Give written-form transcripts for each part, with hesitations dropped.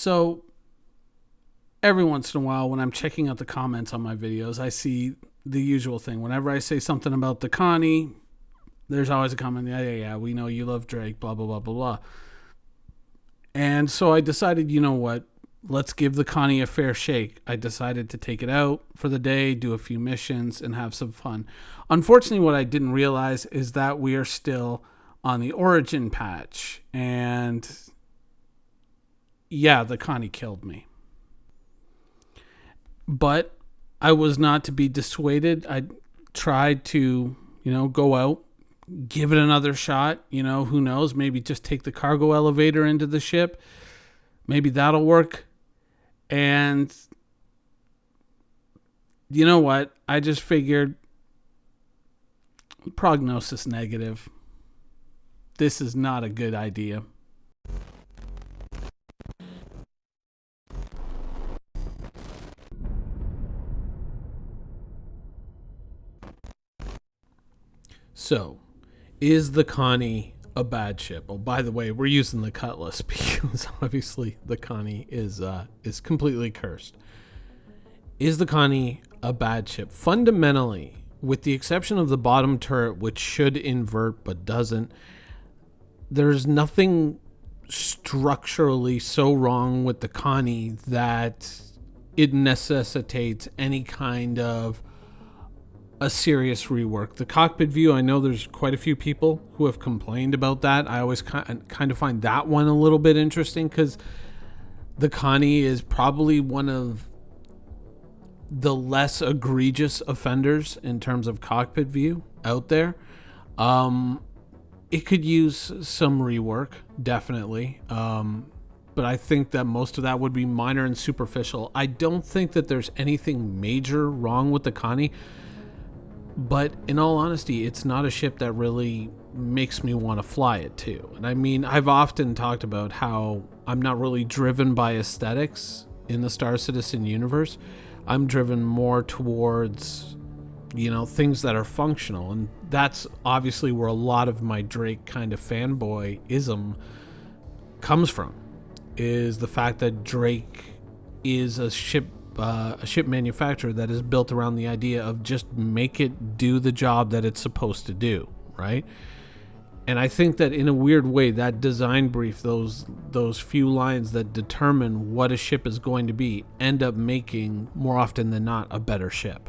So every once in a while when I'm checking out the comments on my videos, I see the usual thing. Whenever I say something about the Connie, there's always a comment, yeah, we know you love Drake, blah, blah, blah, blah, blah. And so I decided, you know what? Let's give the Connie a fair shake. I decided to take it out for the day, do a few missions, and have some fun. Unfortunately, what I didn't realize is that we are still on the Origin patch. And yeah, the Connie killed me. But I was not to be dissuaded. I tried to, go out, give it another shot. Who knows? Maybe just take the cargo elevator into the ship. Maybe that'll work. And you know what? I just figured prognosis negative. This is not a good idea. So, is the Connie a bad ship? Oh, by the way, we're using the Cutlass because obviously the Connie is completely cursed. Is the Connie a bad ship? Fundamentally, with the exception of the bottom turret, which should invert but doesn't, there's nothing structurally so wrong with the Connie that it necessitates any kind of a serious rework. The cockpit view, I know there's quite a few people who have complained about that. I always kind of find that one a little bit interesting because the Connie is probably one of the less egregious offenders in terms of cockpit view out there. It could use some rework, definitely. But I think that most of that would be minor and superficial. I don't think that there's anything major wrong with the Connie. But in all honesty, it's not a ship that really makes me want to fly it too. And I mean, I've often talked about how I'm not really driven by aesthetics in the Star Citizen universe. I'm driven more towards, things that are functional. And that's obviously where a lot of my Drake kind of fanboy-ism comes from, is the fact that Drake is a ship manufacturer that is built around the idea of just make it do the job that it's supposed to do, right? And I think that in a weird way, that design brief, those few lines that determine what a ship is going to be, end up making, more often than not, a better ship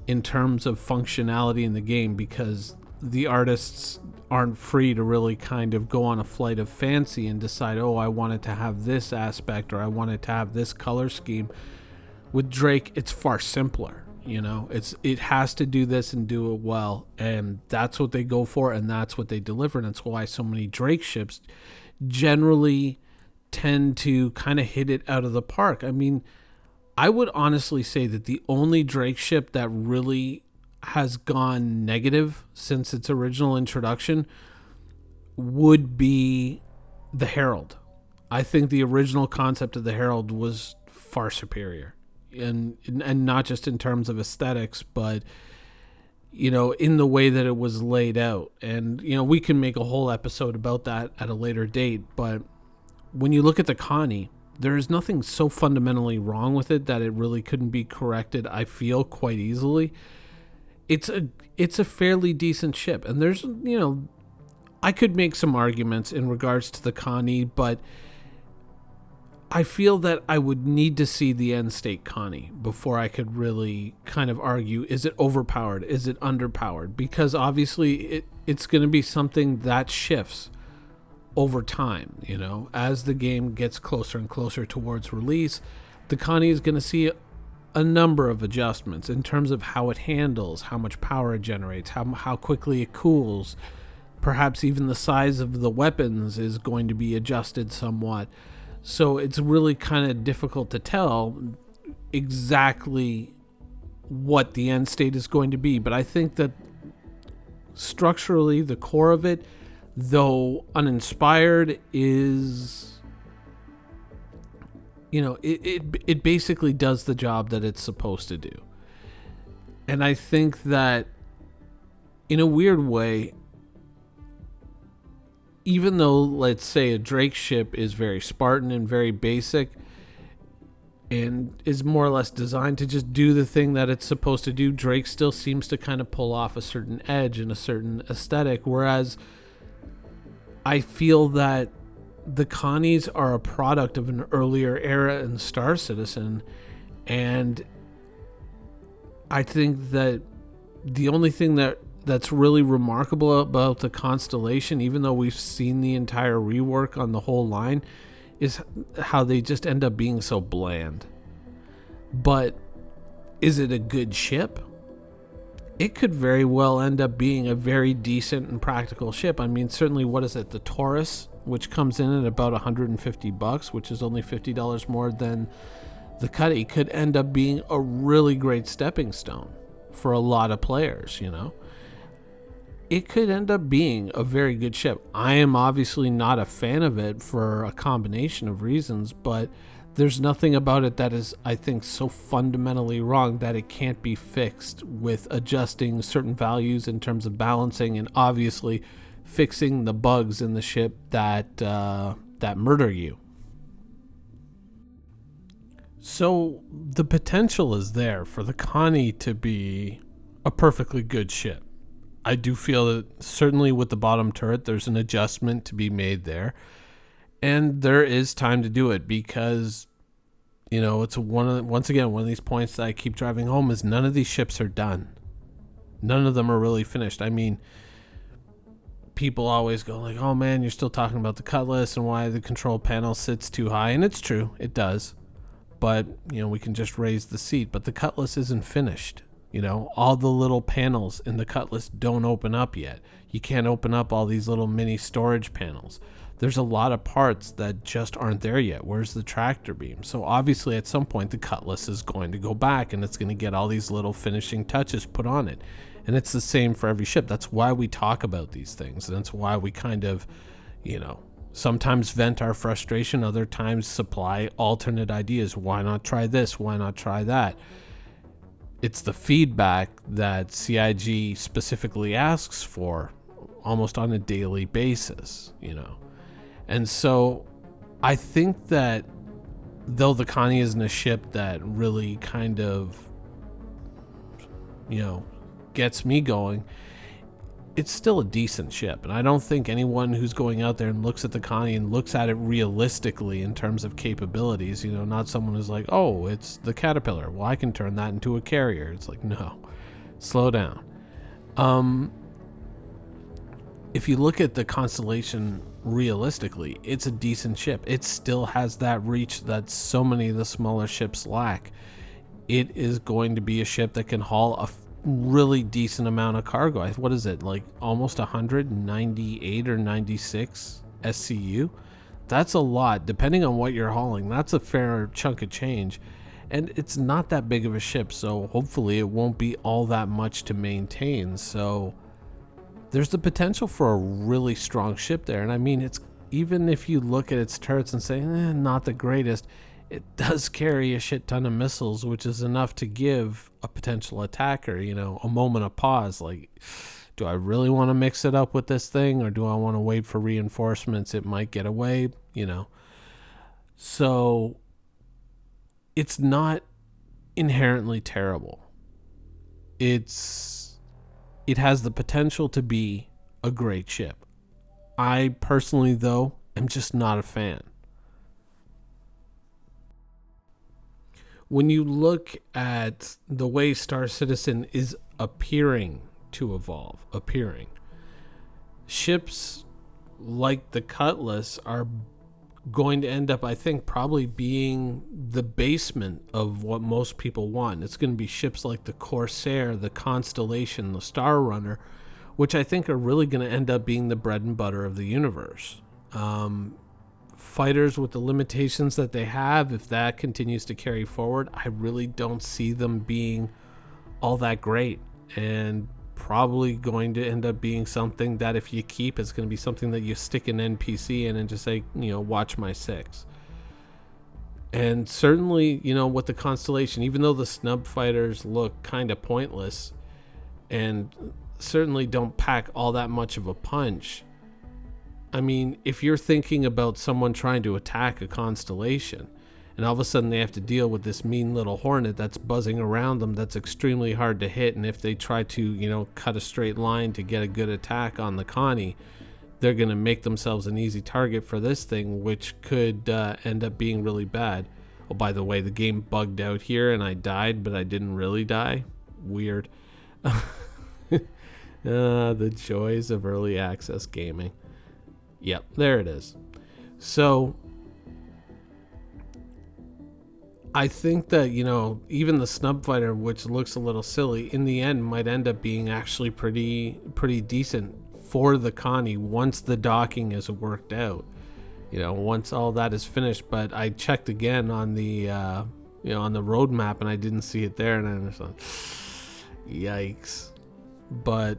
in terms of functionality in the game, because the artists aren't free to really kind of go on a flight of fancy and decide, oh, I want it to have this aspect or I want it to have this color scheme. With Drake, it's far simpler. It has to do this and do it well, and that's what they go for, and that's what they deliver, and that's why so many Drake ships generally tend to kind of hit it out of the park. I mean, I would honestly say that the only Drake ship that really has gone negative since its original introduction would be the Herald. I think the original concept of the Herald was far superior, and not just in terms of aesthetics, but in the way that it was laid out. And we can make a whole episode about that at a later date, but when you look at the Connie, there is nothing so fundamentally wrong with it that it really couldn't be corrected, I feel, quite easily. It's a fairly decent ship, and there's I could make some arguments in regards to the Connie, but I feel that I would need to see the end state Connie before I could really kind of argue, is it overpowered, is it underpowered? Because obviously it's going to be something that shifts over time. As the game gets closer and closer towards release, the Connie is going to see a number of adjustments in terms of how it handles, how much power it generates, how quickly it cools. Perhaps even the size of the weapons is going to be adjusted somewhat. So it's really kind of difficult to tell exactly what the end state is going to be. But I think that structurally, the core of it, though uninspired, is, it basically does the job that it's supposed to do. And I think that in a weird way, even though, let's say, a Drake ship is very Spartan and very basic and is more or less designed to just do the thing that it's supposed to do, Drake still seems to kind of pull off a certain edge and a certain aesthetic, whereas I feel that the Connies are a product of an earlier era in Star Citizen, and I think that the only thing that's really remarkable about the Constellation, even though we've seen the entire rework on the whole line, is how they just end up being so bland. But is it a good ship? It could very well end up being a very decent and practical ship. I mean, certainly, what is it? The Taurus, which comes in at about $150, which is only $50 more than the Cuddy, could end up being a really great stepping stone for a lot of players, you know? It could end up being a very good ship. I am obviously not a fan of it for a combination of reasons, but there's nothing about it that is, I think, so fundamentally wrong that it can't be fixed with adjusting certain values in terms of balancing and obviously fixing the bugs in the ship that murder you. So the potential is there for the Connie to be a perfectly good ship. I do feel that certainly with the bottom turret, there's an adjustment to be made there. And there is time to do it because, you know, it's once again, one of these points that I keep driving home is none of these ships are done. None of them are really finished. I mean, people always go like, oh man, you're still talking about the Cutlass and why the control panel sits too high. And it's true, it does. But, you know, we can just raise the seat. But the Cutlass isn't finished. You know, all the little panels in the Cutlass don't open up yet. You can't open up all these little mini storage panels. There's a lot of parts that just aren't there yet. Where's the tractor beam? So obviously at some point the Cutlass is going to go back and it's going to get all these little finishing touches put on it. And it's the same for every ship. That's why we talk about these things. And that's why we kind of, you know, sometimes vent our frustration, other times supply alternate ideas. Why not try this? Why not try that? It's the feedback that CIG specifically asks for almost on a daily basis, you know. And so I think that though the Connie isn't a ship that really kind of, you know, gets me going, it's still a decent ship. And I don't think anyone who's going out there and looks at the Connie and looks at it realistically in terms of capabilities, you know, not someone who's like, oh, it's the Caterpillar, well, I can turn that into a carrier. It's like, no, slow down. If you look at the Constellation realistically, it's a decent ship. It still has that reach that so many of the smaller ships lack. It is going to be a ship that can haul a really decent amount of cargo. What is it, like almost 198 or 96 SCU? That's a lot, depending on what you're hauling. That's a fair chunk of change, and it's not that big of a ship, so hopefully it won't be all that much to maintain. So there's the potential for a really strong ship there. And I mean, it's, even if you look at its turrets and say, not the greatest, it does carry a shit ton of missiles, which is enough to give a potential attacker, you know, a moment of pause. Like, do I really want to mix it up with this thing, or do I want to wait for reinforcements? It might get away, you know. So it's not inherently terrible. It has the potential to be a great ship. I personally, though, am just not a fan. When you look at the way Star Citizen is appearing to evolve, ships like the Cutlass are going to end up, I think, probably being the basement of what most people want. It's going to be ships like the Corsair, the Constellation, the Star Runner, which I think are really going to end up being the bread and butter of the universe. Fighters, with the limitations that they have, if that continues to carry forward, I really don't see them being all that great, and probably going to end up being something that if you keep, it's going to be something that you stick an NPC in and just say, you know, watch my six. And certainly, you know, with the Constellation, even though the snub fighters look kind of pointless and certainly don't pack all that much of a punch, I mean, if you're thinking about someone trying to attack a constellation, and all of a sudden they have to deal with this mean little hornet that's buzzing around them that's extremely hard to hit, and if they try to, cut a straight line to get a good attack on the Connie, they're going to make themselves an easy target for this thing, which could end up being really bad. Oh, by the way, the game bugged out here and I died, but I didn't really die. Weird. The joys of early access gaming. Yep, there it is. So I think that, even the snub fighter, which looks a little silly, in the end might end up being actually pretty decent for the Connie once the docking is worked out. Once all that is finished. But I checked again on the on the roadmap and I didn't see it there, and I was like, yikes. But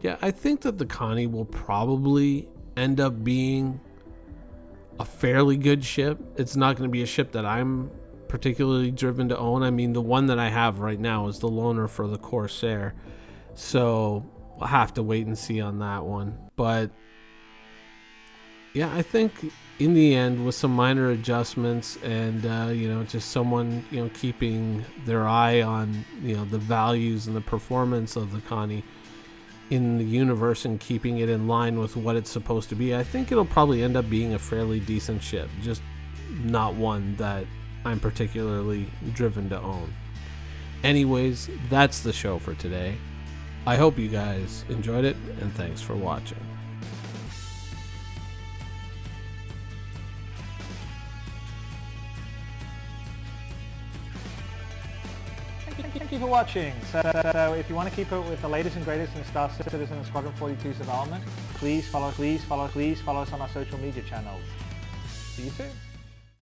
yeah, I think that the Connie will probably end up being a fairly good ship. It's not going to be a ship that I'm particularly driven to own. I mean, the one that I have right now is the loaner for the Corsair, so I'll have to wait and see on that one. But yeah, I think in the end, with some minor adjustments and just someone keeping their eye on the values and the performance of the Connie in the universe and keeping it in line with what it's supposed to be, I think it'll probably end up being a fairly decent ship, just not one that I'm particularly driven to own. Anyways, that's the show for today. I hope you guys enjoyed it, and thanks for watching. Thank you for watching. So if you want to keep up with the latest and greatest in Star Citizen and Squadron 42's development, please follow us on our social media channels. See you soon.